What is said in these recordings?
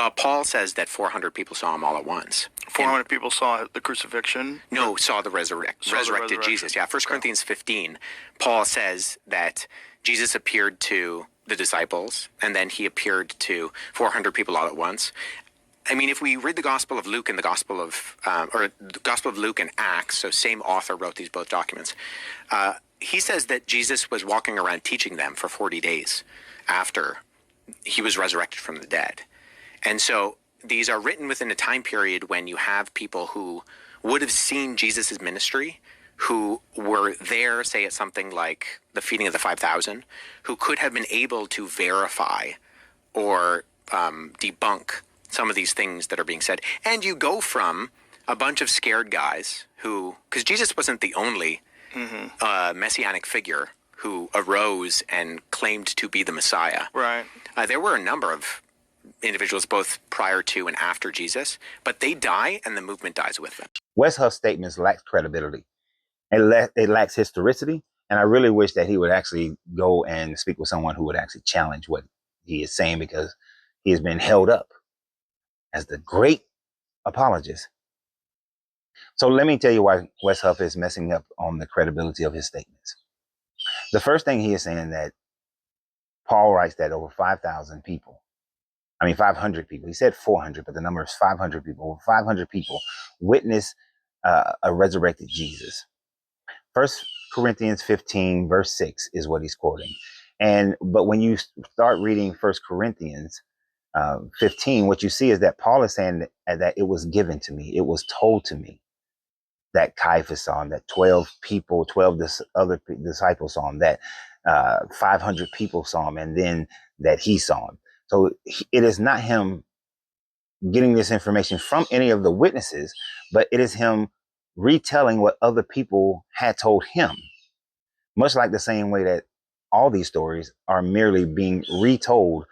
Well, Paul says that 400 people saw him all at once. 400 people saw the crucifixion? No, saw the resurrected Jesus. Yeah, 1 Corinthians 15, Paul says that Jesus appeared to the disciples, and then he appeared to 400 people all at once. I mean, if we read the Gospel of Luke and the Gospel of Luke and Acts, so same author wrote these both documents, he says that Jesus was walking around teaching them for 40 days after he was resurrected from the dead. And so these are written within a time period when you have people who would have seen Jesus' ministry, who were there, say, at something like the feeding of the 5,000, who could have been able to verify or debunk some of these things that are being said. And you go from a bunch of scared guys who, because Jesus wasn't the only messianic figure who arose and claimed to be the Messiah. Right. There were a number of individuals both prior to and after Jesus, but they die and the movement dies with them. Wes Huff's statements lack credibility. It lacks historicity, and I really wish that he would actually go and speak with someone who would actually challenge what he is saying, because he has been held up as the great apologist. So let me tell you why Wes Huff is messing up on the credibility of his statements. The first thing he is saying that Paul writes that over 500 people, he said 400, but the number is 500 people, over 500 people witness a resurrected Jesus. 1 Corinthians 15 verse 6 is what he's quoting. But when you start reading 1 Corinthians 15, what you see is that Paul is saying that it was given to me. It was told to me that Caiaphas saw him, that 12 other disciples saw him, that 500 people saw him, and then that he saw him. So it is not him getting this information from any of the witnesses, but it is him retelling what other people had told him, much like the same way that all these stories are merely being retold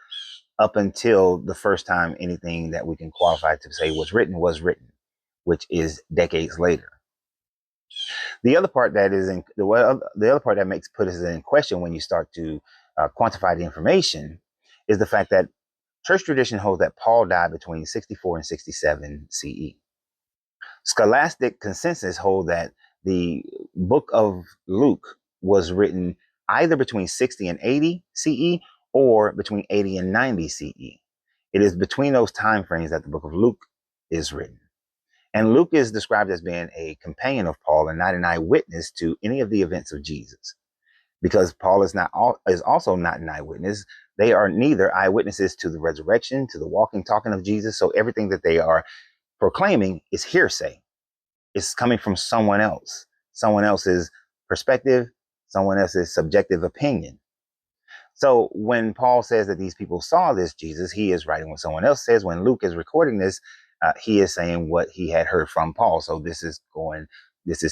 up until the first time anything that we can qualify to say was written, which is decades later. The other part that put us in question when you start to quantify the information is the fact that church tradition holds that Paul died between 64 and 67 CE. Scholastic consensus hold that the book of Luke was written either between 60 and 80 CE or between 80 and 90 CE. It is between those time frames that the book of Luke is written. And Luke is described as being a companion of Paul and not an eyewitness to any of the events of Jesus. Because Paul is also not an eyewitness. They are neither eyewitnesses to the resurrection, to the walking, talking of Jesus. So everything that they are proclaiming is hearsay. It's coming from someone else's perspective, someone else's subjective opinion. So when Paul says that these people saw this Jesus, he is writing what someone else says. When Luke is recording this, he is saying what he had heard from Paul. So this is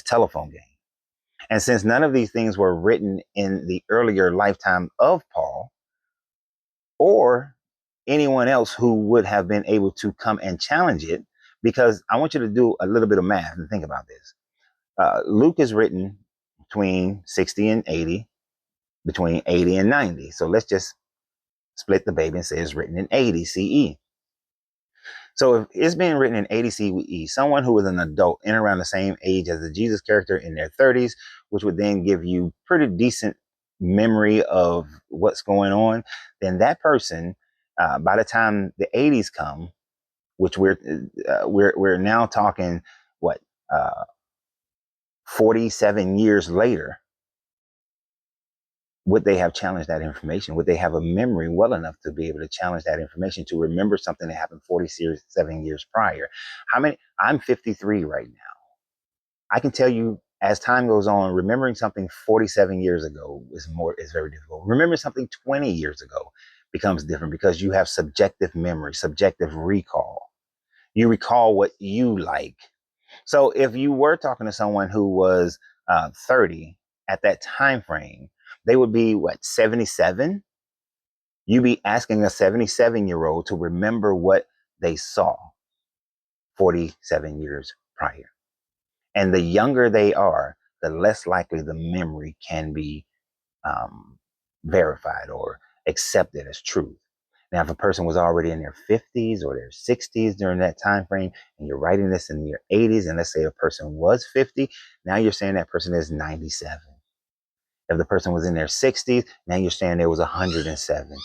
telephone game. And since none of these things were written in the earlier lifetime of Paul or anyone else who would have been able to come and challenge it, because I want you to do a little bit of math and think about this. Luke is written between 60 and 80, between 80 and 90. So let's just split the baby and say it's written in 80 CE. So if it's being written in 80 CE, someone who is an adult in around the same age as the Jesus character in their 30s, which would then give you pretty decent memory of what's going on, then that person, by the time the 80s come, which we're now talking 47 years later, would they have challenged that information? Would they have a memory well enough to be able to challenge that information, to remember something that happened 47 years prior? I'm 53 right now. I can tell you, as time goes on, remembering something 47 years ago is very difficult. Remembering something 20 years ago becomes different, because you have subjective memory, subjective recall. You recall what you like. So if you were talking to someone who was 30 at that time frame, they would be 77? You'd be asking a 77-year-old to remember what they saw 47 years prior. And the younger they are, the less likely the memory can be verified or accepted as truth. Now, if a person was already in their 50s or their 60s during that time frame, and you're writing this in your 80s, and let's say a person was 50, now you're saying that person is 97. If the person was in their 60s, now you're saying there was 107.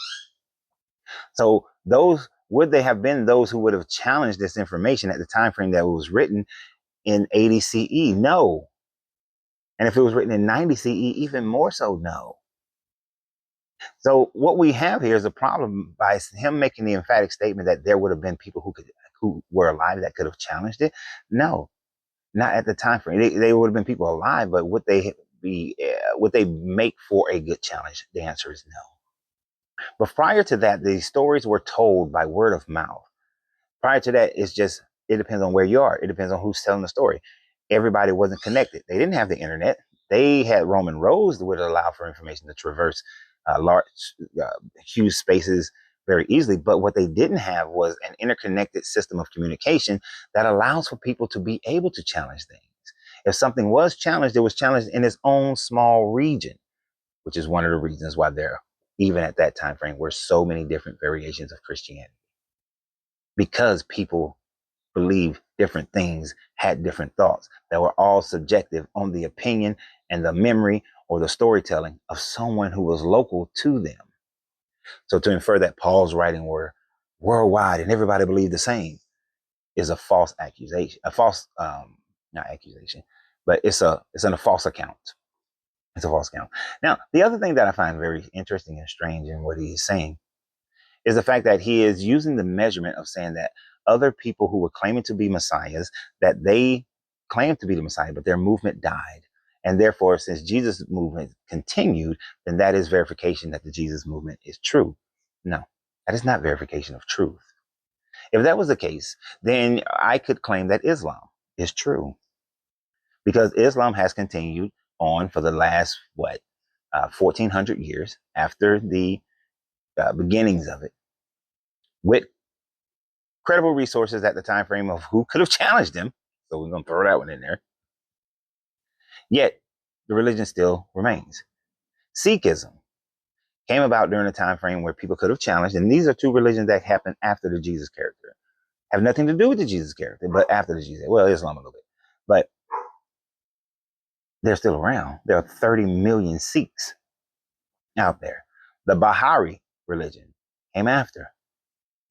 So those would they have been those who would have challenged this information at the time frame that it was written in 80 CE? No. And if it was written in 90 CE, even more so, no. So what we have here is a problem by him making the emphatic statement that there would have been people who were alive that could have challenged it. No, not at the time frame. They would have been people alive, but would they make for a good challenge? The answer is no. But prior to that, the stories were told by word of mouth. Prior to that, it depends on where you are. It depends on who's telling the story. Everybody wasn't connected. They didn't have the internet. They had Roman roads that would allow for information to traverse large, huge spaces very easily. But what they didn't have was an interconnected system of communication that allows for people to be able to challenge things. If something was challenged, it was challenged in its own small region, which is one of the reasons why there, even at that time frame, were so many different variations of Christianity. Because people believed different things, had different thoughts that were all subjective on the opinion and the memory or the storytelling of someone who was local to them. So to infer that Paul's writing were worldwide and everybody believed the same is a false accusation, not accusation, but it's a false account. It's a false account. Now, the other thing that I find very interesting and strange in what he is saying is the fact that he is using the measurement of saying that other people who were claiming to be messiahs, that they claimed to be the Messiah, but their movement died. And therefore, since Jesus' movement continued, then that is verification that the Jesus movement is true. No, that is not verification of truth. If that was the case, then I could claim that Islam is true, because Islam has continued on for the last, 1400 years after the beginnings of it, with credible resources at the time frame of who could have challenged him. So we're going to throw that one in there. Yet the religion still remains. Sikhism came about during a time frame where people could have challenged, and these are two religions that happened after the Jesus character. Have nothing to do with the Jesus character, but after the Jesus. Well, Islam a little bit, but they're still around. There are 30 million Sikhs out there. The Bahari religion came after.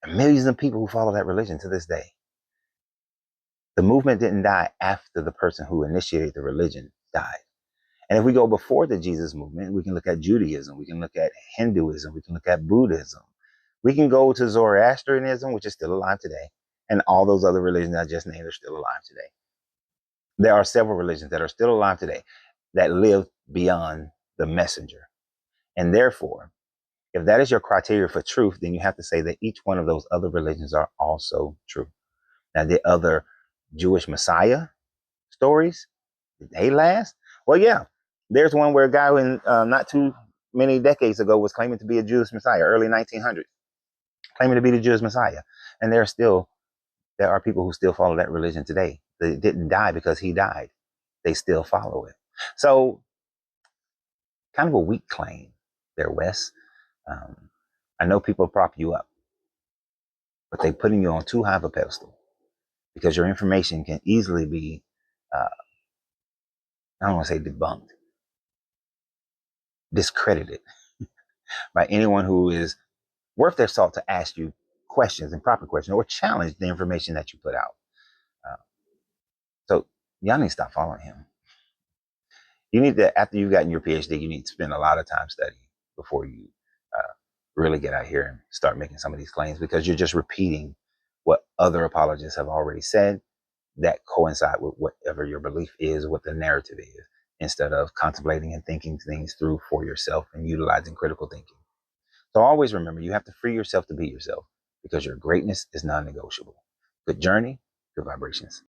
There are millions of people who follow that religion to this day. The movement didn't die after the person who initiated the religion died. And if we go before the Jesus movement, we can look at Judaism, we can look at Hinduism, we can look at Buddhism. We can go to Zoroastrianism, which is still alive today. And all those other religions I just named are still alive today. There are several religions that are still alive today that live beyond the messenger. And therefore, if that is your criteria for truth, then you have to say that each one of those other religions are also true. Now, the other Jewish Messiah stories, did they last? Well, yeah. There's one where a guy in not too many decades ago was claiming to be a Jewish Messiah, early 1900s, claiming to be the Jewish Messiah. And there are people who still follow that religion today. They didn't die because he died. They still follow it. So kind of a weak claim there, Wes. I know people prop you up, but they're putting you on too high of a pedestal because your information can easily be, I don't want to say debunked, discredited by anyone who is worth their salt to ask you questions and proper questions or challenge the information that you put out. So y'all need to stop following him. You need to, after you've gotten your PhD, you need to spend a lot of time studying before you really get out here and start making some of these claims, because you're just repeating what other apologists have already said that coincide with whatever your belief is, what the narrative is, instead of contemplating and thinking things through for yourself and utilizing critical thinking. So always remember, you have to free yourself to be yourself, because your greatness is non-negotiable. Good journey, good vibrations.